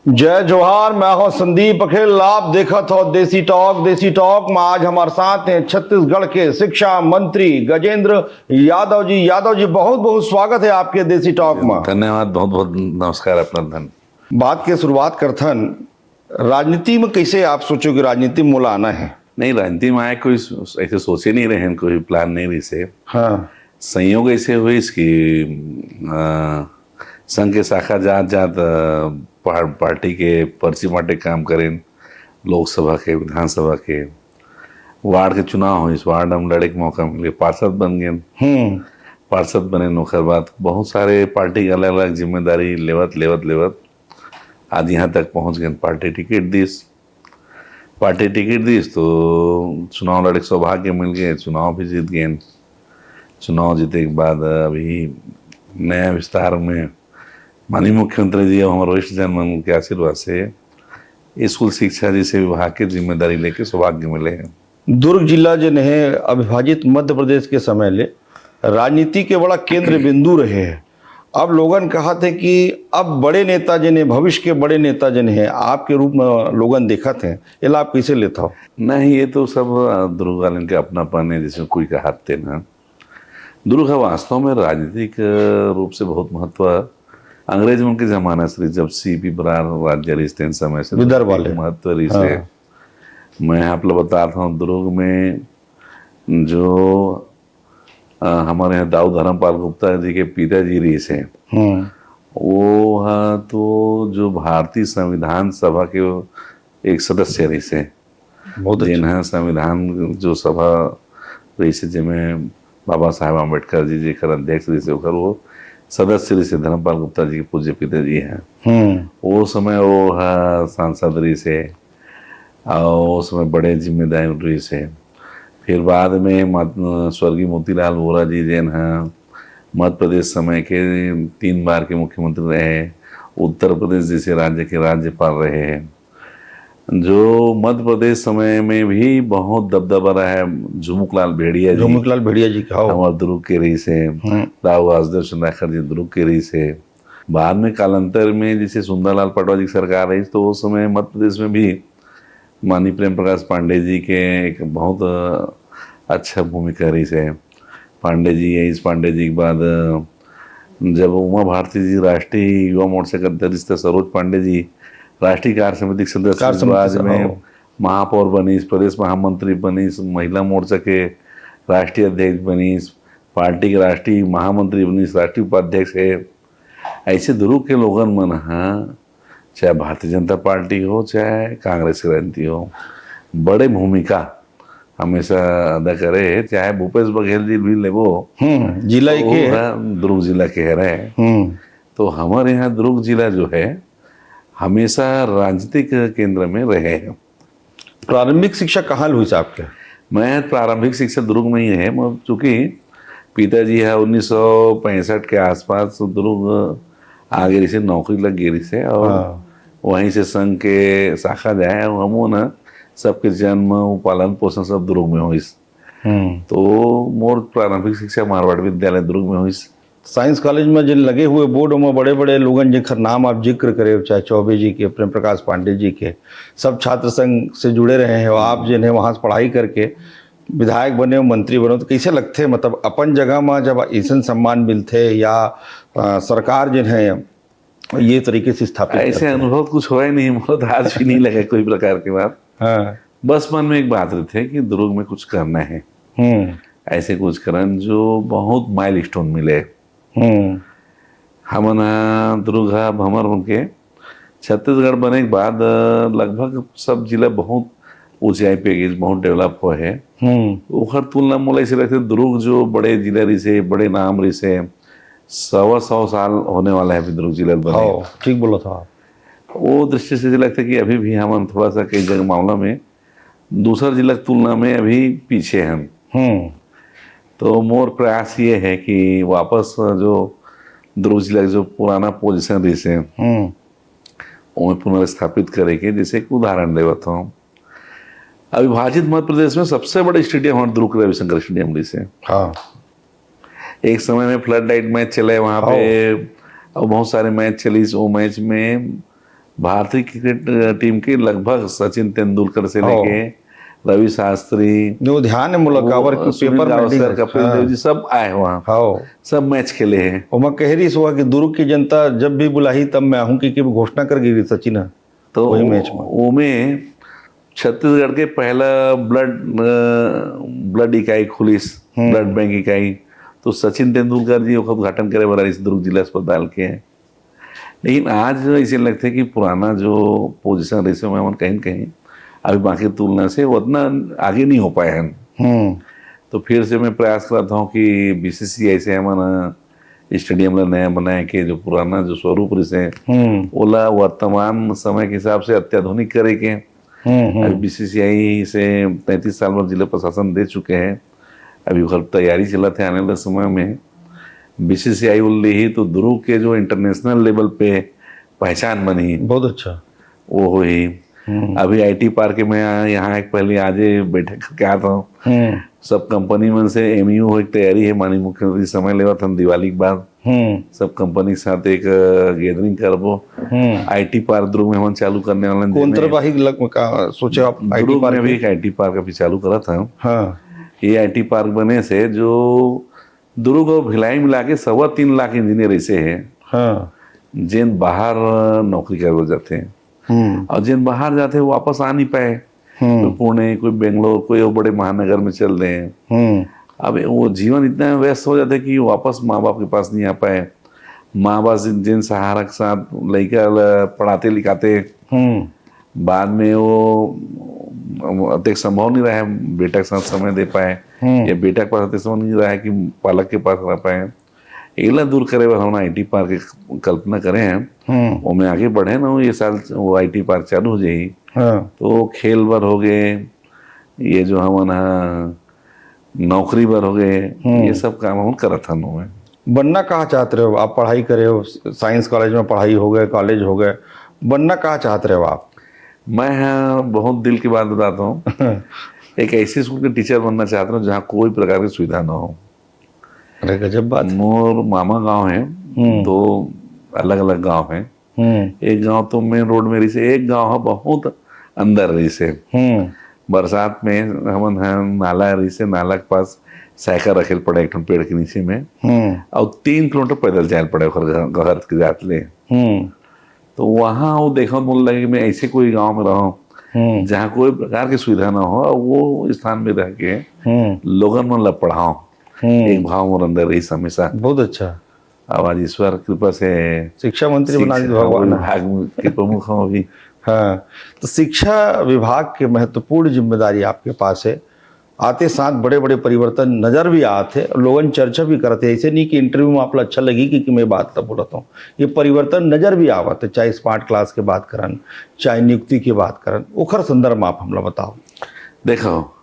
जय जोहार। मैं हूं संदीप अखिल। आप देखा था देसी टॉक। देसी टॉक में आज हमारे साथ हैं छत्तीसगढ़ के शिक्षा मंत्री गजेंद्र यादव जी। यादव जी, बहुत बहुत स्वागत है आपके देसी टॉक में। धन्यवाद, बहुत बहुत नमस्कार। अपना धन बात की शुरुआत करथन, राजनीति में कैसे आप सोचो कि राजनीति में मोला आना है? नहीं, राजनीति में आए कोई ऐसे सोचे नहीं रहे, कोई प्लान नहीं रही से। हाँ, संयोग ऐसे हुए इसकी संघ के शाखा जात जात पार्टी के पर्ची बांटे काम करें, लोकसभा के विधानसभा के वार्ड के चुनाव हो। इस वार्ड हम लड़े के मौका मिले, पार्षद बन गए। पार्षद बने नौकर बाद बहुत सारे पार्टी की अलग अलग जिम्मेदारी लेवत लेवत लेवत आज यहाँ तक पहुँच गए। पार्टी टिकट दीस तो चुनाव लड़े के सौभाग्य मिल गए, चुनाव भी जीत गए। चुनाव जीते के बाद अभी नया विस्तार में माननीय मुख्यमंत्री जी और हमारे वरिष्ठ जन के आशीर्वाद से स्कूल शिक्षा जैसे विभाग की जिम्मेदारी लेके सौभाग्य मिले हैं। दुर्ग जिला जो है अविभाजित मध्य प्रदेश के समय ले राजनीति के बड़ा केंद्र बिंदु रहे हैं। अब लोगन कहा थे कि अब बड़े नेता जिन्हें भविष्य के बड़े नेता जिन्हें आपके रूप में लोगन देखा थे, ये लाभ कैसे लेता हो? नहीं, ये तो सब दुर्ग वाले के अपनापन है, जिसमें कोई कहते ना। दुर्ग वास्तव में राजनीतिक रूप से बहुत महत्व अंग्रेज के जमाना से, जब सीपी बरार राज्य रिश्ते समय से विदर्भ वाले महत्व रही से। मैं आप लोग बताता हूँ, दुर्ग में जो हमारे यहाँ दाऊ धर्मपाल गुप्ता जी के पिताजी रही से, वो तो जो भारतीय संविधान सभा के एक सदस्य रही से, जिन्हें संविधान जो सभा रही से, जिनमें बाबा साहेब अम्बेडकर जी जी कर अध्यक्ष रही से, वो सदस्य रही से धर्मपाल गुप्ता जी के पूज्य पिताजी हैं। वो समय वो सांसद रही से और उस समय बड़े जिम्मेदारी रही से। फिर बाद में स्वर्गीय मोतीलाल वोरा जी जैन हैं, मध्य प्रदेश समय के 3 बार के मुख्यमंत्री रहे, उत्तर प्रदेश जैसे राज्य के राज्यपाल रहे हैं। जो मध्य प्रदेश समय में भी बहुत दबदबा रहा है झुमुकलाल भेड़िया जी का हमारे दुर्ग के रही से, राव वासुदेव चंद्राकर जी दुर्ग के रही से। बाद में कालांतर में जैसे सुंदरलाल पटवा जी की सरकार रही, तो उस समय मध्य प्रदेश में भी माननीय प्रेम प्रकाश पांडे जी के एक बहुत अच्छा भूमिका रही से। पांडे जी के बाद जब उमा भारती जी राष्ट्रीय युवा मोर्चा के अध्यक्ष थे, सरोज पांडे जी राष्ट्रीय कार्य समिति के सदस्य, बाद में महापौर बनी, प्रदेश महामंत्री बनी, महिला मोर्चा के राष्ट्रीय अध्यक्ष बनी, पार्टी के राष्ट्रीय महामंत्री बनी, राष्ट्रीय उपाध्यक्ष है। ऐसे दुर्ग के लोगन मन हाँ, चाहे भारतीय जनता पार्टी हो चाहे कांग्रेस की राजनीति हो, बड़े भूमिका हमेशा अदा करे। चाहे भूपेश बघेल जी भी लेवो, जिला के दुर्ग जिला के रहे। तो हमारे यहाँ दुर्ग जिला जो है हमेशा राजनीतिक केंद्र में रहे हैं। प्रारंभिक शिक्षा कहाँ हुई साहब के? मैं प्रारंभिक शिक्षा दुर्ग में ही है, चूँकि पिताजी है 1965 के आसपास दुर्ग आगे से नौकरी लग गई से, और वहीं से संघ के शाखा जाए हम ना, सबके जन्म पालन पोषण सब दुर्ग में हुई। तो मोर प्रारंभिक शिक्षा मारवाड़ विद्यालय दुर्ग में हुई। साइंस कॉलेज में जिन लगे हुए बोर्ड में बड़े बड़े लोगन जिनका नाम आप जिक्र करे, चाहे चौबे जी के, प्रेम प्रकाश पांडे जी के, सब छात्र संघ से जुड़े रहे हैं। और आप जिन्हें वहाँ से पढ़ाई करके विधायक बने हो, मंत्री बने हो, तो कैसे लगते? मतलब अपन जगह में जब ऐसा सम्मान मिलते या सरकार जिन्हें ये तरीके से स्थापित, ऐसे अनुभव कुछ हुआ ही नहीं, मुझे आज भी नहीं लगा कोई प्रकार की बात। बस मन में एक बात रहती है कि दुर्ग में कुछ करना है, ऐसे कुछ करन जो बहुत माइलस्टोन मिले। हमना दुर्ग भमर उनके छत्तीसगढ़ बने के बाद लगभग सब जिला बहुत ऊंचाई पे गए, बहुत डेवलप हुए है। हर तुलना मोला ऐसे लगता है दुर्ग जो बड़े जिला रही से, बड़े नाम रही से, 100 साल होने वाला है दुर्ग जिला बने। ठीक बोला था। वो दृष्टि से लगता है कि अभी भी हम थोड़ा सा कई जगह मामला में दूसरा जिला की तुलना में अभी पीछे हम। तो मोर प्रयास ये है कि वापस जो दुर्ग जिला जो पुराना पोजीशन रही से उन्हें पुनर्स्थापित करेंगे। जैसे एक उदाहरण देवत हूँ, अविभाजित मध्य प्रदेश में सबसे बड़े स्टेडियम हमारे दुर्ग रविशंकर स्टेडियम रही से। एक समय में फ्लड लाइट मैच चले वहाँ पे, और बहुत सारे मैच चली। वो मैच में भारतीय क्रिकेट टीम के लगभग सचिन तेंदुलकर से हाँ। लेके रवि शास्त्री, जो ध्यान है मुलाकावर की सुनील पेपर में गावस्कर, कपिल देव जी सब आए वहाँ, हाँ सब मैच खेले हैं। और मैं कह रही सुबह कि दुर्ग की जनता जब भी बुलाई तब मैं आहूँ की घोषणा कर गई सचिन है। तो वही मैच में उनमें छत्तीसगढ़ के पहला ब्लड इकाई खुली, ब्लड बैंक इकाई, तो सचिन तेंदुलकर जी का उद्घाटन करे वाला इस दुर्ग जिला अस्पताल के हैं। लेकिन आज इसे लगता है कि पुराना जो पोजीशन रही में हम कहीं कहीं अभी बाकी तुलना से वो उतना आगे नहीं हो पाए हैं। तो फिर से मैं प्रयास करता हूँ कि बीसीसीआई से हमारा स्टेडियम ला नया बनाए के जो पुराना जो स्वरूप रही ओला वर्तमान समय के हिसाब से अत्याधुनिक करे के। अभी बीसीसीआई से 33 साल में जिला प्रशासन दे चुके हैं, अभी घर तैयारी चला थे आने वाले समय में बीसीसीआई उल्ली ही तो दुर्ग के जो इंटरनेशनल लेवल पे पहचान बनी, बहुत अच्छा वो हुई। अभी आईटी पार्क में यहाँ एक पहले आज बैठक करके आता हूँ, सब कंपनी में से एमयू हो एक तैयारी है, माननीय मुख्यमंत्री समय लेवा था दिवाली के बाद सब कंपनी के साथ एक गैदरिंग करबो। आईटी पार्क दुर्ग में हम चालू करने वाले कौन तरह सोचे आप आईटी दुर्ग पार्क में भी एक आईटी पार्क अभी चालू करा था। हाँ ये आईटी पार्क बने से जो दुर्ग और भिलाई मिला के 3.25 लाख इंजीनियर ऐसे हैं हाँ जिन बाहर नौकरी कर जाते हैं, और जिन बाहर जाते हैं वो वापस आ नहीं पाए, कोई पुणे, कोई बेंगलोर, कोई और बड़े महानगर में चल रहे हैं। अब वो जीवन इतना व्यस्त हो जाता है कि वापस माँ बाप के पास नहीं आ पाए। माँ बाप जिन सहारा के साथ लड़का पढ़ाते लिखाते, बाद में वो अत्यधिक संभव नहीं रहा है बेटा के साथ समय दे पाए, या बेटा के पास अत्यधिक संभव नहीं रहा है कि पालक के पास रह पाए। एला दूर करे हुए हम आईटी पार्क की कल्पना करें हैं, वो में आगे बढ़े ना, ये साल वो आईटी पार्क चालू हो जाएगी। तो खेल बर हो गए, ये जो हम नौकरी बर हो गए, ये सब काम हम करत हन। बनना कहाँ चाहते रहे हो आप? पढ़ाई करे हो, साइंस कॉलेज में पढ़ाई हो गए, कॉलेज हो गए, बनना कहाँ चाहते रहे हो आप? मैं बहुत दिल की बात बताता हूँ, एक ऐसे स्कूल के टीचर बनना चाहता हूँ जहाँ कोई प्रकार की सुविधा ना हो। अरे गजब बात। मोर मामा गांव है, दो अलग अलग गांव हैं। एक गांव तो मेन रोड में रही से, एक गांव है बहुत अंदर रही से। बरसात में हम नाला रही से, नाला के पास साइकिल रखे पड़े एक पेड़ के नीचे में, और 3 किलोमीटर पैदल जाए पड़े घर के जात ले। तो वहाँ वो देखा बोल लगे मैं ऐसे कोई गांव में रहूं जहाँ कोई प्रकार की सुविधा ना हो, वो स्थान में रह के लोगन मन ला पढ़ाओ, एक भाव मोर अंदर रही हमेशा। बहुत अच्छा। अब आज ईश्वर कृपा से शिक्षा मंत्री बना दिया भगवान, विभाग के प्रमुख हूँ अभी। हाँ, तो शिक्षा विभाग के महत्वपूर्ण जिम्मेदारी आपके पास है। आते साथ बड़े बड़े परिवर्तन नज़र भी आते, लोगन चर्चा भी करते, ऐसे नहीं कि इंटरव्यू में आप अच्छा लगी कि मैं बात तब बोलता हूँ, ये परिवर्तन नज़र भी आवत है, चाहे स्मार्ट क्लास के बात करन, चाहे नियुक्ति की बात करन, ओखर संदर्भ में आप हमला बताओ। देखो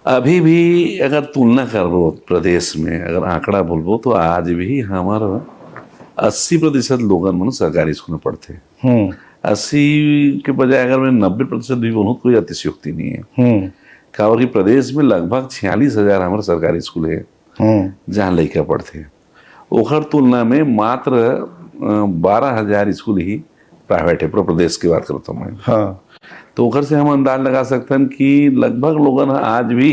अभी भी अगर तुलना करबो प्रदेश में, अगर आंकड़ा बोलबो तो आज भी हमारा 80% लोगन मन सरकारी स्कूल में पढ़ते। 80 के बजाय अगर मैं 90% भी बोलूँ कोई अतिशयोक्ति नहीं है। काबर कि प्रदेश में लगभग 46,000 हमारे सरकारी स्कूल है जहाँ लड़का पढ़ते हैं। ओखर तुलना में मात्र 12,000 स्कूल ही प्राइवेट है। पूरे प्रदेश की बात करता हूँ मैं। हाँ, तो ओखर से हम अंदाज लगा सकते हैं कि लगभग लोगन आज भी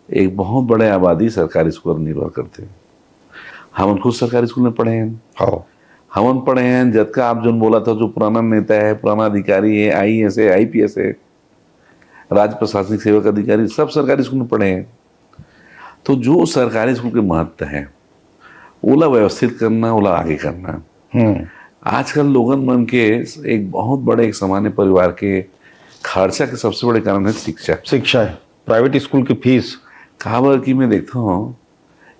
एक बहुत बड़े आबादी सरकारी स्कूल पर निर्भर करते हैं। हम खुद सरकारी स्कूल में पढ़े हैं। हाँ, हम पढ़े हैं, जबकि आप जो बोला था, जो पुराना नेता है, पुराना अधिकारी है, IAS है, IPS है, राज्य प्रशासनिक सेवक अधिकारी, सब सरकारी स्कूल में पढ़े हैं। तो जो सरकारी स्कूल के महत्व है ओला व्यवस्थित करना, ओला आगे करना। आजकल लोगन मन के एक बहुत बड़े एक सामान्य परिवार के खर्चा के सबसे बड़े कारण है शिक्षा। शिक्षा है, प्राइवेट स्कूल की फीस। खबर की मैं देखता हूँ,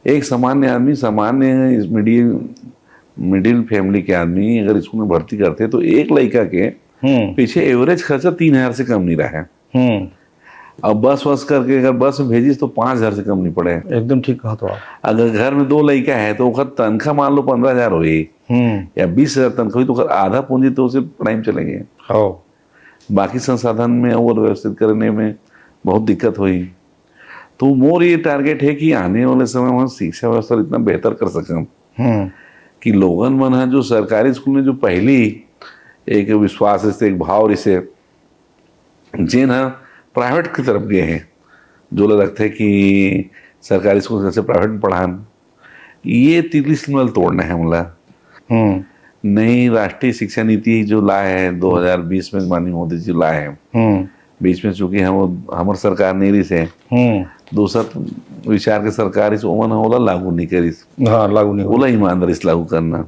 एक सामान्य आदमी, सामान्य मिडिल फैमिली के आदमी अगर स्कूल में भर्ती करते तो एक लड़का के पीछे एवरेज खर्चा 3,000 से कम नहीं रहा है। अब बस करके अगर बस में भेजिस तो 5,000 से कम नहीं पड़े। एकदम ठीक कहा तो आप। अगर घर में 2 लड़का है तो ओखर तनख्वाह मान लो 15,000 हुई या 20,000 तनख्वाह हुई, तो ओखर आधा पूंजी तो उसे पढ़ाई में चलेंगे। बाकी संसाधन में और व्यवस्थित करने में बहुत दिक्कत हुई। तो मोर ये टारगेट है कि आने वाले समय में शिक्षा व्यवस्था इतना बेहतर कर सकें कि लोगन मन है जो सरकारी स्कूल में जो पहली एक विश्वास से एक भाव से जिन प्राइवेट की तरफ गए हैं, जो लोग रखते हैं कि सरकारी स्कूल जैसे प्राइवेट में पढ़ान, ये तितली सिग्नल तोड़ना है हमला। नई राष्ट्रीय शिक्षा नीति जो लाए है 2020 में माननीय मोदी जी लाए हैं, बीच में चूंकि हम हमार सरकार नहीं रही से दूसरा विचार के सरकार इस ओमन होला लागू नहीं करी, हाँ लागू नहीं ओला ईमानदारी से लागू करना।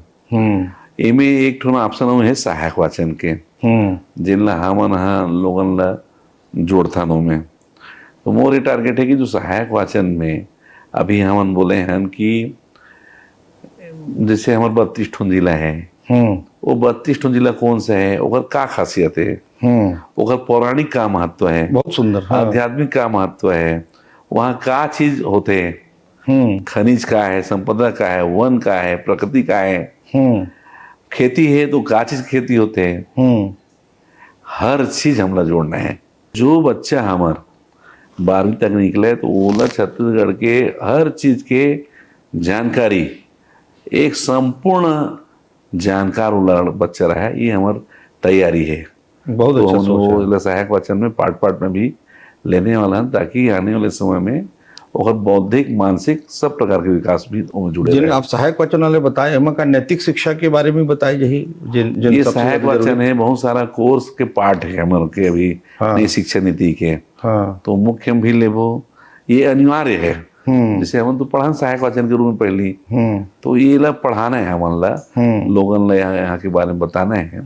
एमे एक ठो ऑप्शन है सहायक वाचन के, जिनला हमन लोगन ला जोड़था नो में। तो मोर ये टारगेट है कि जो सहायक वाचन में अभी हमन बोले हैं कि जैसे हमारे 32 ठो जिला है, वो 32 ठो जिला कौन सा है, ओकर का खासियत है, ओकर पौराणिक का महत्व है, बहुत सुंदर, हाँ। आध्यात्मिक का महत्व है, वहाँ का चीज होते हैं, खनिज का है, संपदा का है, वन का है, प्रकृति का है, खेती है तो का चीज खेती होते हैं, हर चीज हमला जोड़ना है। जो बच्चा हमार 12वीं तक निकले तो ओला छत्तीसगढ़ के हर चीज के जानकारी, एक संपूर्ण जानकार बच्चा रहा है, ये हमार तैयारी है। बहुत तो अच्छा हम सोच है। वो सहायक वाचन में पार्ट में भी लेने वाला है, ताकि आने वाले समय में और बौद्धिक मानसिक सब प्रकार के विकास भी जुड़े जिन रहे। आप सहायक वचन वाले बताए, एमा का नैतिक शिक्षा के बारे में बताए, यही जिन जिन ये सबसे सहायक ज्यादा वाचन जरूरी- है, बहुत सारा कोर्स के पार्ट है हमारे के अभी हाँ। नई शिक्षा नीति के। हाँ। तो मुख्य भी लेबो, ये अनिवार्य है। जैसे हम तो पढ़ान सहायक वाचन के रूप में पहली, तो ये ला पढ़ाना है हमन ला, लोगन ला यहाँ के बारे में बताना है,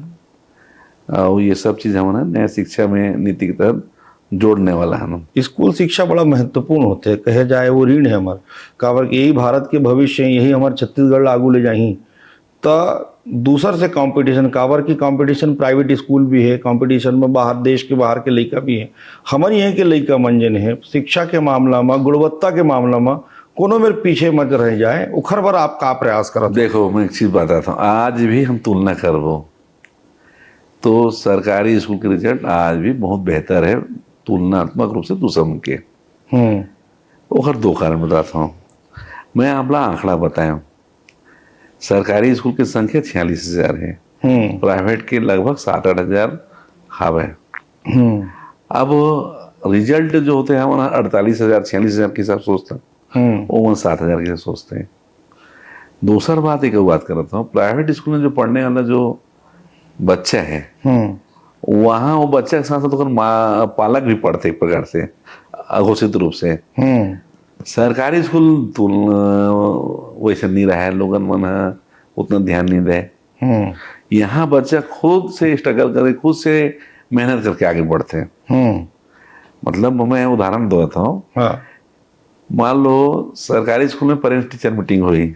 और ये सब चीज हमन नया शिक्षा में नीति के तहत जोड़ने वाला है। स्कूल शिक्षा बड़ा महत्वपूर्ण होते हैं, कहे जाए वो ऋण है हमार, काबर कि यही भारत के भविष्य है, यही हमारे छत्तीसगढ़ आगू ले जाही। तो दूसर से कंपटीशन, काबर की कंपटीशन प्राइवेट स्कूल भी है, कंपटीशन में बाहर देश के बाहर के लड़का भी है, हमारे यहाँ के लड़का मंजन है। शिक्षा के मामला में, गुणवत्ता के मामला में कोनो मेरे पीछे मत रह जाए, उखर बार आप का प्रयास करते? देखो मैं एक चीज बताता हूँ, आज भी हम तुलना करबो तो सरकारी स्कूल के रिजल्ट आज भी बहुत बेहतर है तुलनात्मक रूप से दूसरों के। और दो कारण बताता हूँ। मैं आपला आंकड़ा बताया, सरकारी स्कूल की संख्या 46,000 है, प्राइवेट के लगभग 7-8 हजार हावे। अब रिजल्ट जो होते हैं हमारा 48,000 46,000 के हिसाब सोचता, वो 7,000 के सोचते हैं। दूसरा बात एक बात करता हूँ, प्राइवेट स्कूल में जो पढ़ने वाला जो बच्चा है, वहाँ वो बच्चा के साथ साथ पालक भी पढ़ते एक प्रकार से अघोषित रूप से। सरकारी स्कूल वैसे नहीं रहा है, लोगन मन उतना ध्यान नहीं दे। यहाँ बच्चा खुद से स्ट्रगल करे, खुद से मेहनत करके आगे बढ़ते हैं। मतलब मैं उदाहरण देता हूँ, मान लो सरकारी स्कूल में पेरेंट्स टीचर मीटिंग हुई,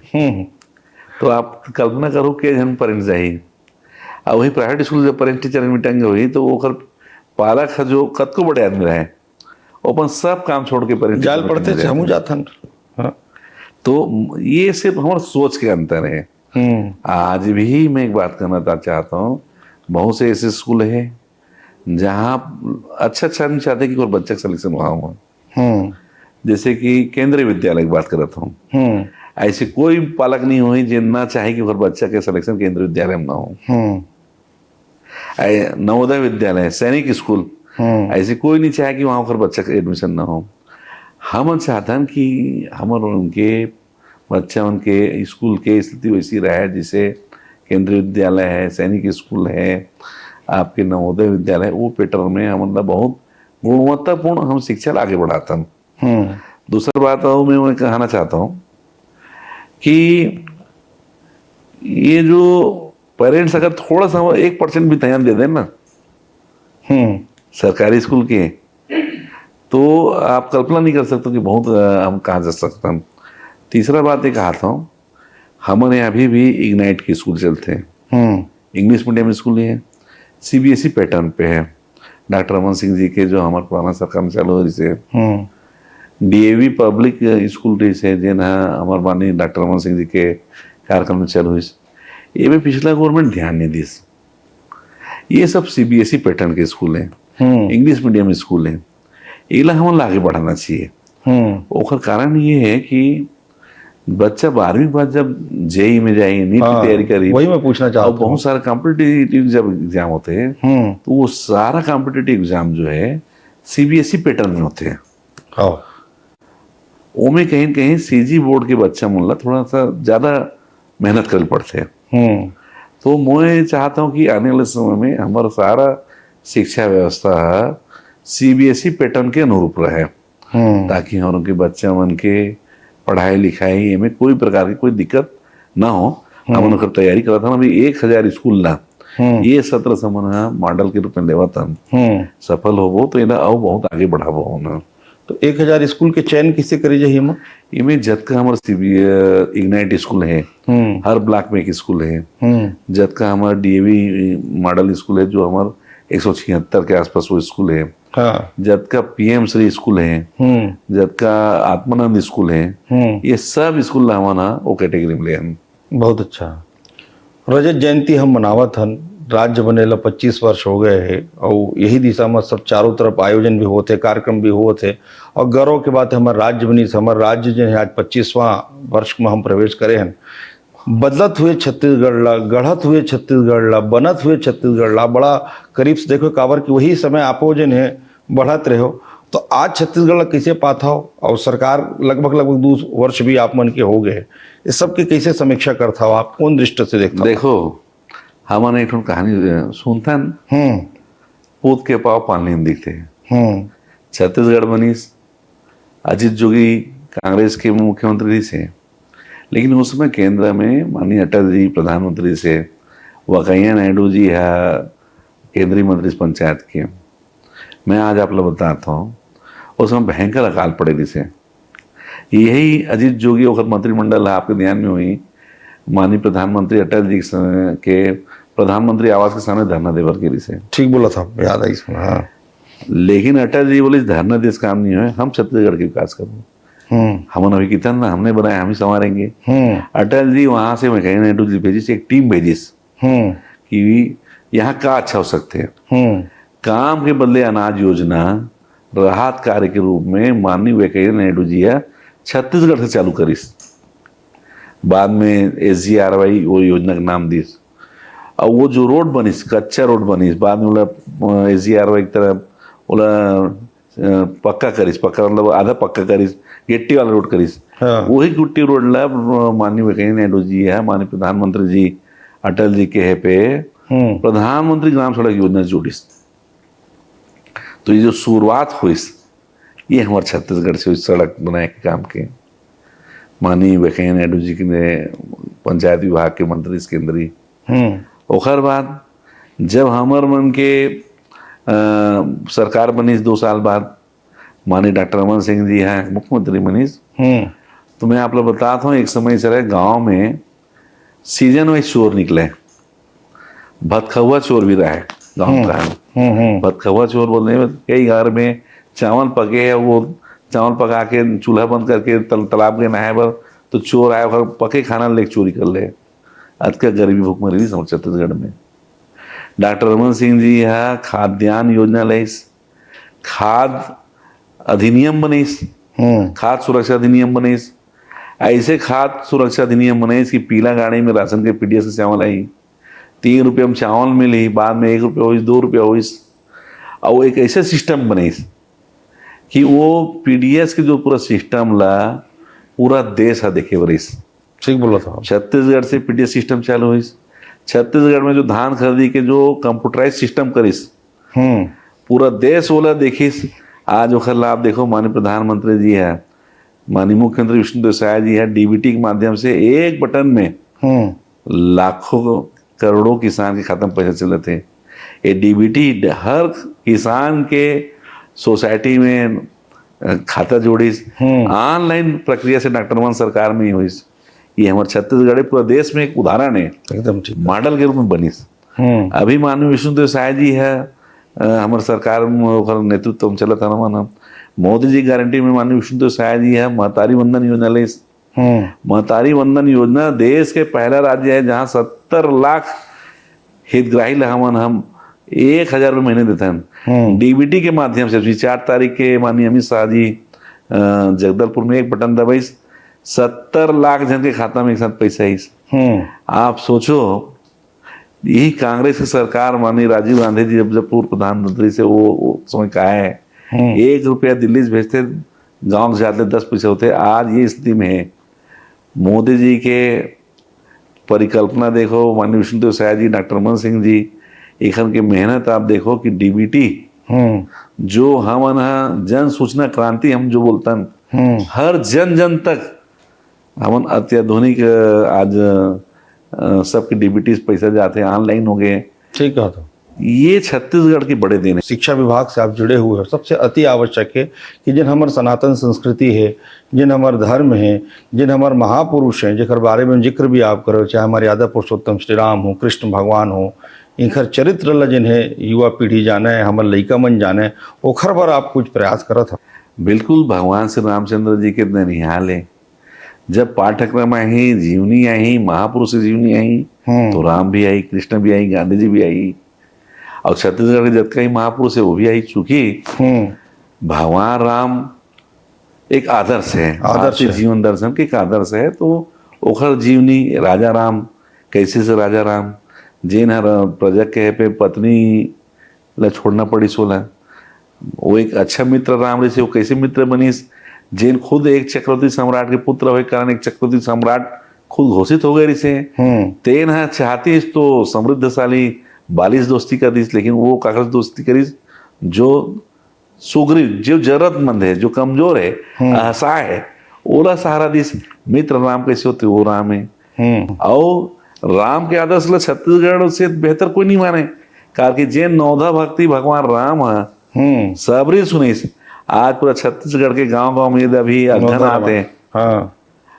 तो आप कल्पना करो के जन पेरेंट्स जाही, और वही प्राइवेट स्कूल जब पेरेंट्स टीचर मीटिंग हुई तो वो पालक जो कद को बड़े आदमी रहे, अपन सब काम छोड़ के पेरेंट्स जाल पढ़ते थे, हम जाथन। तो ये सिर्फ हमारे सोच के अंतर है। आज भी मैं एक बात करना चाहता हूँ, बहुत से ऐसे स्कूल है जहाँ अच्छा नहीं चाहते कि कोई बच्चा का सिलेक्शन वहाँ हुआ। जैसे कि केंद्रीय विद्यालय की बात करता हूँ, ऐसे कोई पालक नहीं हुई जो ना चाहे कि बच्चा के सिलेक्शन केंद्रीय विद्यालय में ना हो। नवोदय विद्यालय, सैनिक स्कूल, ऐसे कोई नहीं चाहे कि वहाँ पर बच्चा का एडमिशन ना हो। हम चाहते हैं कि हमारे उनके बच्चा उनके स्कूल के स्थिति वैसी रहे, जिसे केंद्रीय विद्यालय है, सैनिक स्कूल है, आपके नवोदय विद्यालय, वो पैटर्न में हम मतलब बहुत गुणवत्तापूर्ण हम शिक्षा आगे बढ़ाता हूँ। दूसरी बात मैं कहना चाहता हूँ कि ये जो पेरेंट्स अगर थोड़ा सा 1% भी ध्यान दे दें ना सरकारी स्कूल के, तो आप कल्पना नहीं कर सकते कि बहुत हम कहाँ जा सकते हैं। तीसरा बात ये कहा था, हमारे यहाँ भी इग्नाइट के स्कूल चलते हैं, इंग्लिश मीडियम स्कूल है, सीबीएसई पैटर्न पे है। डॉक्टर रमन सिंह जी के जो हमारे पुराना सरकार में चालू हो रही है, डीएवी पब्लिक स्कूल रही है, जिन हमारे माननीय डॉक्टर रमन सिंह जी के कार्यक्रम में चालू हुई, ये भी पिछला गवर्नमेंट ध्यान नहीं दी। ये सब सीबीएसई पैटर्न के स्कूल हैं, इंग्लिश मीडियम स्कूल हैं, इला हम आगे बढ़ाना चाहिए। ओकर कारण ये है कि बच्चा 12वीं के बाद जब जेई में जाएगी, नीट की तैयारी करी, वही मैं पूछना और चाहता हूँ। बहुत सारे कॉम्पिटिटिव जब एग्जाम होते हैं तो वो सारा कॉम्पिटिटिव एग्जाम जो है सीबीएसई पैटर्न में होते हैं। हाँ। वो में कहीं कहीं सीजी बोर्ड के बच्चा मुल्ला थोड़ा सा ज्यादा मेहनत कर पड़ते हैं। तो मैं चाहता हूँ कि आने वाले समय में हमारा सारा शिक्षा व्यवस्था सीबीएसई पैटर्न के अनुरूप रहे, ताकि हम उनके बच्चे मन के पढ़ाई लिखाई में कोई प्रकार की कोई दिक्कत ना हो। हम उनका तैयारी करा था ना, अभी 1000 स्कूल ना ये 17 समन मॉडल के रूप में लेवा था, सफल हो तो इन्हें और बहुत आगे बढ़ावो होना। तो 1000 स्कूल के चयन किसे करी जाइए? इनमें जतका हमारा इग्नाइट स्कूल है, हर ब्लॉक में एक स्कूल है। जतका हमारा डीएवी मॉडल स्कूल है जो हमारा 176 के आसपास वो स्कूल है। हाँ। जतका पीएम श्री स्कूल है, जतका आत्मानंद स्कूल है, ये सब स्कूल हमारा वो कैटेगरी में ले हम। बहुत अच्छा। रजत जयंती हम मनावत हन, राज्य बनेला 25 वर्ष हो गए है और यही दिशा में सब चारों तरफ आयोजन भी होते, कार्यक्रम भी होते और गर्व के बात है हमारे राज्य बनी, हमारे राज्य जो है आज 25वां वर्ष में हम प्रवेश करे हैं। बदलत हुए छत्तीसगढ़ ला, गढ़त हुए छत्तीसगढ़ ला, बनत हुए छत्तीसगढ़ ला बड़ा करीब से देखो कावर की वही समय आपो जन है बढ़त रहे हो। तो आज छत्तीसगढ़ ला कैसे पाता हो और सरकार लगभग 2 वर्ष भी आप मन के हो गए, इस सब की कैसे समीक्षा करता हो आप, कौन दृष्टि से देखता हो? देखो हमारे एक कहानी सुनता पूत के पाव पानी दिखते हैं। छत्तीसगढ़ बनीस अजीत जोगी कांग्रेस के मुख्यमंत्री से, लेकिन उसमें केंद्र में माननीय अटल जी प्रधानमंत्री से, वकैया नायडू जी है केंद्रीय मंत्री पंचायत के। मैं आज आप लोग बताता हूँ उसमें भयंकर अकाल पड़े थी से। यही अजीत जोगी और मंत्रिमंडल आपके ध्यान में हुई, माननीय प्रधानमंत्री अटल जी के प्रधानमंत्री आवास के सामने धरना देवर गिरी से। ठीक बोला था, याद आई इसमें। हाँ। लेकिन अटल जी बोले धरना देश काम नहीं है, हम छत्तीसगढ़ के विकास करेंगे। हमने अभी कितना ना हमने बनाया, हम ही संवारेंगे। अटल जी वहां से मैं कहीं नायडू जी भेजिस, एक टीम भेजिस कि यहाँ का अच्छा हो सकते हैं। काम के बदले अनाज योजना राहत कार्य के रूप में माननीय वेंकैया नायडू जी छत्तीसगढ़ से चालू करीस। बाद में SGRY वो योजना का नाम दिस, और वो जो रोड बनीस कच्चा रोड बनीस, बाद में बोला SGRY की तरह बोला पक्का करीस, पक्का मतलब आधा पक्का करीस, गिट्टी वाला रोड करीस। हाँ। वही गिट्टी रोड ला माननीय वेंकैया नायडू जी है, माननीय प्रधानमंत्री जी अटल जी के है पे प्रधानमंत्री ग्राम सड़क योजना जोड़ीस। तो ये जो शुरुआत हुई ये हमारे छत्तीसगढ़ से सड़क बनाए के काम के माननीय वेंकैया नायडू जी के पंचायत विभाग के मंत्री केंद्रीय। ओखर बाद जब हमार मन के सरकार बनी 2 साल बाद, माननीय डॉक्टर रमन सिंह जी हैं मुख्यमंत्री बनीस। तो मैं आप लोग बताता हूँ एक समय से रहे गाँव में सीजन वाइज चोर निकले, भतखुआ चोर भी रहे गाँव का। भतखुआ चोर बोलने में कई घर में चावल पके है, वो चावल पका के चूल्हा बंद करके तालाब के नहाए पर तो चोर आए पके खाना लेके चोरी कर ले। आज का गरीबी भूखमरी समझ छत्तीसगढ़ में। डॉक्टर रमन सिंह जी यहाँ खाद्यान्न योजना लाइस, खाद अधिनियम बनीस, खाद सुरक्षा अधिनियम बनीस। ऐसे खाद सुरक्षा अधिनियम बनीस कि पीला गाड़ी में राशन के पीडीएस से चावल आई, 3 रुपये में चावल मिली, बाद में 1 रुपया हुई, 2 रुपया हुई। और वो एक ऐसे सिस्टम बनीस कि वो पीडीएस के जो पूरा सिस्टम ला पूरा देश है देखे वरिस। ठीक बोला था। छत्तीसगढ़ से पीडीएस सिस्टम चालू हुई। छत्तीसगढ़ में जो धान खरीदी के जो कंप्यूटराइज सिस्टम करिस पूरा देश वाला देखिस। आज ओखर लाभ देखो, माननीय प्रधानमंत्री जी है, माननीय मुख्यमंत्री विष्णुदेव साय जी है, डीबीटी के माध्यम से एक बटन में लाखों करोड़ों किसान के खाता में पैसे चले थे। ये डीबीटी हर किसान के सोसाइटी में खाता जोड़ीस, ऑनलाइन प्रक्रिया से डॉक्टर रमन सरकार में ही हुई। ये हमारे छत्तीसगढ़ पूरा देश में एक उदाहरण है, एकदम ठीक मॉडल के रूप में बनीस। अभी माननीय विष्णुदेव साय जी है हमारे सरकार में नेतृत्व में चला था ना, मोदी जी गारंटी में माननीय विष्णुदेव साय जी है महतारी वंदन योजना ले। महतारी वंदन योजना देश के पहला राज्य है जहाँ 70 लाख हितग्राही लहावन हम 1000 रुपये महीने देते हैं डीबीटी के माध्यम से। 4 तारीख के माननीय अमित शाह जी जगदलपुर में एक बटन दबाई 70 लाख जन के खाता में एक साथ पैसा आई। आप सोचो, यही कांग्रेस की सरकार माननीय राजीव गांधी जी जब पूर्व प्रधानमंत्री से वो समय का है, 1 रुपया दिल्ली से भेजते, गांव से जाते 10 पैसे होते। आज ये स्थिति में है। मोदी जी के परिकल्पना देखो, माननीय विष्णुदेव साय जी, डॉक्टर मन सिंह जी, एखन की मेहनत आप देखो कि डीबीटी जो हम जन सूचना क्रांति हम जो बोलतन, हर जन जन तक हम अत्याधुनिक आज सबके डीबीटी पैसा जाते हैं, ऑनलाइन हो गए। ठीक है। तो ये छत्तीसगढ़ की बड़े दिन है। शिक्षा विभाग से आप जुड़े हुए हो, सबसे अति आवश्यक है कि जिन हमार सनातन संस्कृति है, जिन हमार धर्म है, जिन हमार महापुरुष हैं, जेकर बारे में जिक्र भी आप करो, चाहे हमारे यादव पुरुषोत्तम श्री राम हो, कृष्ण भगवान हो, इनकर चरित्र ला जिन्हें युवा पीढ़ी जाने, हमारे लइका मन जाने, ओखर पर आप कुछ प्रयास करत हो। बिल्कुल, भगवान श्री रामचंद्र जी के ननिहाल है। जब पाठ्यक्रम आई, जीवनी आई, महापुरुष की जीवनी आई, तो राम भी आई, कृष्ण भी आई, गांधी जी भी आई, और छत्तीसगढ़ के जितने महापुरुष है वो भी आई। चूंकि भगवान राम एक आदर्श है, आदर्श जीवन दर्शन के एक आदर्श है। तो ओखर जीवनी, राजा राम कैसे से राजा राम जेन हर प्रजा के पे पत्नी ला छोड़ना पड़ी सोला, वो एक अच्छा मित्र राम से वो कैसे मित्र बनीस, जेन खुद एक चक्रवर्ती सम्राट के पुत्र हुए कारण एक चक्रवर्ती सम्राट खुद घोषित हो गए रिसे। तेन है चाहती तो समृद्धशाली बालिश दोस्ती कर दी, लेकिन वो कागज दोस्ती करीस जो सुग्रीव, जो जरूरतमंद है, जो कमजोर है, असहाय है, ओला सहारा दिस। मित्र राम कैसे होते, वो राम है। और राम के आदर्श ला छत्तीसगढ़ से बेहतर कोई नहीं माने, कारण कि जे नौधा भक्ति भगवान राम है, सबरी सुनीस। आज पूरा छत्तीसगढ़ के गांव गांव में अभी अगहन आते हैं।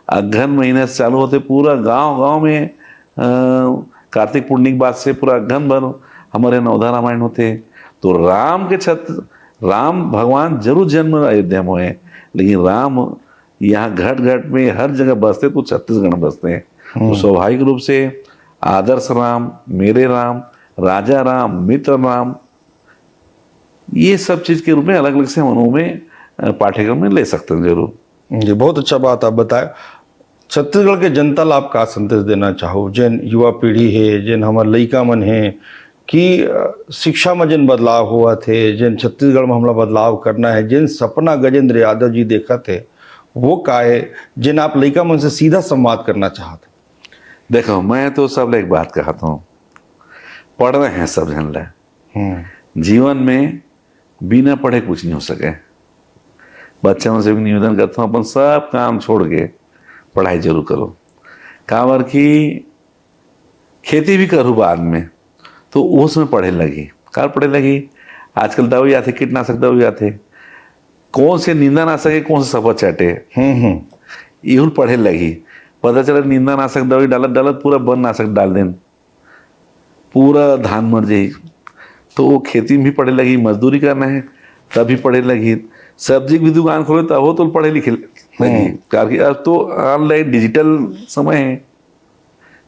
अगहन महीने से चालू होते, पूरा गांव गांव में कार्तिक पूर्णिमा बाद से पूरा अगहन भर हमारे नौधा रामायण होते। तो राम के राम भगवान जरूर जन्म अयोध्या में हुए, लेकिन राम यहाँ घट घट में हर जगह बसते, तो छत्तीसगढ़ में बसते हैं। तो स्वाभाविक रूप से आदर्श राम, मेरे राम, राजा राम, मित्र राम, ये सब चीज के रूप में अलग अलग से हम में पाठ्यक्रम में ले सकते हैं जरूर। जी, बहुत अच्छा बात आप बताए। छत्तीसगढ़ के जनता ला आप का संदेश देना चाहो, जिन युवा पीढ़ी है, जिन हमारे लइका मन है, कि शिक्षा में जिन बदलाव हुआ थे, जिन छत्तीसगढ़ में हमला बदलाव करना है, जिन सपना गजेंद्र यादव जी देखा थे, वो का है जिन आप लइका मन से सीधा संवाद करना चाहते। देखो, मैं तो सब एक बात कहता हूँ, पढ़ रहे हैं सब जन ले। जीवन में बिना पढ़े कुछ नहीं हो सके। बच्चों से भी निवेदन करता हूँ, अपन सब काम छोड़ के पढ़ाई जरूर करो। काबर की खेती भी करूँ बाद में, तो उसमें पढ़े लगी। कार पढ़े लगी, आजकल दवाई आते, कीटनाशक दवाई आते, कौन से नींदा ना सके, कौन से सफर चाटे, इहुल पढ़े लगी। पता चला नींदा नाशक दवाई डालत डालत पूरा वन नाशक डाल देन, पूरा धान मर जाए। तो वो खेती में भी पढ़े लगी, मजदूरी करना है तभी पढ़े लगी, सब्जी की भी दुकान खोले तब वो तो पढ़े लिखे लगी। कारण अब तो ऑनलाइन डिजिटल समय है,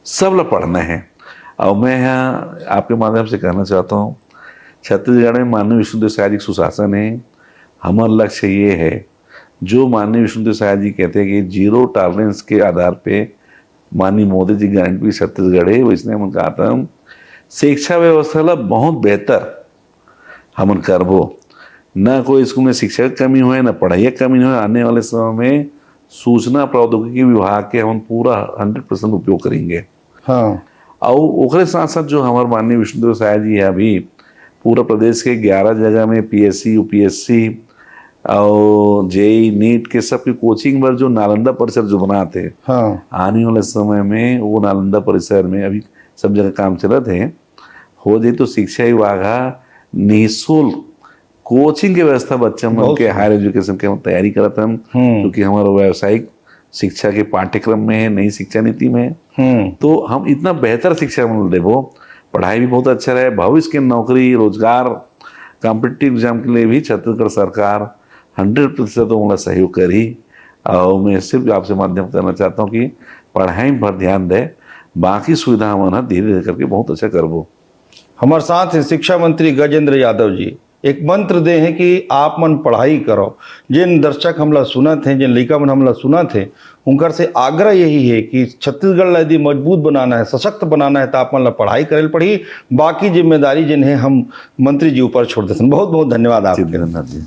सब लोग पढ़ना है। और मैं यहाँ आपके माध्यम से कहना चाहता हूँ, छत्तीसगढ़ में माननीय विष्णुदेव साय जी सुशासन है। हमारा लक्ष्य ये है, जो माननीय विष्णुदेव साय जी कहते हैं कि 0 टॉलरेंस के आधार पे माननीय मोदी जी गारंटी छत्तीसगढ़ है, वैसे हम कहा था शिक्षा व्यवस्था ला बहुत बेहतर हमन करबो। न कोई स्कूल में शिक्षा की कमी हुए, न पढ़ाई की कमी हुए। आने वाले समय में सूचना प्रौद्योगिकी विभाग के हम पूरा 100% उपयोग करेंगे। और ओकरे साथ साथ जो हमारे माननीय विष्णुदेव साय जी है, अभी पूरा प्रदेश के 11 जगह में PSC, UPSC और JEE, नीट के सब की कोचिंग पर जो नालंदा परिसर जो बनाते हैं, आने वाले समय में वो नालंदा परिसर में अभी सब जगह काम चलत है, हो जाए तो शिक्षा विभाग निःशुल्क कोचिंग की व्यवस्था बच्चा मन के हायर एजुकेशन के तैयारी करत हम, क्योंकि हमारा व्यावसायिक शिक्षा के पाठ्यक्रम में है, नई शिक्षा नीति में है। तो हम इतना बेहतर शिक्षा मन देवो, पढ़ाई भी बहुत अच्छा रहे, भविष्य की नौकरी रोजगार कॉम्पिटिटिव एग्जाम के लिए भी छत्तीसगढ़ सरकार 100% उनका सहयोग करी। और मैं सिर्फ आपसे माध्यम करना चाहता हूँ कि पढ़ाई पर ध्यान दे, बाकी सुविधा मन धीरे धीरे करके बहुत अच्छा करबो। हमारे साथ हैं शिक्षा मंत्री गजेंद्र यादव जी। एक मंत्र दे हैं कि आप मन पढ़ाई करो। जिन दर्शक हमला सुना थे, जिन लड़का मन हमला सुना थे, उनकर से आग्रह यही है कि छत्तीसगढ़ ला यदि मजबूत बनाना है, सशक्त बनाना है, तो आप मन ला पढ़ाई करे पड़ी। बाकी जिम्मेदारी जिन्हें हम मंत्री जी ऊपर छोड़ देते हैं। बहुत बहुत धन्यवाद आपके। धन्यवाद जी।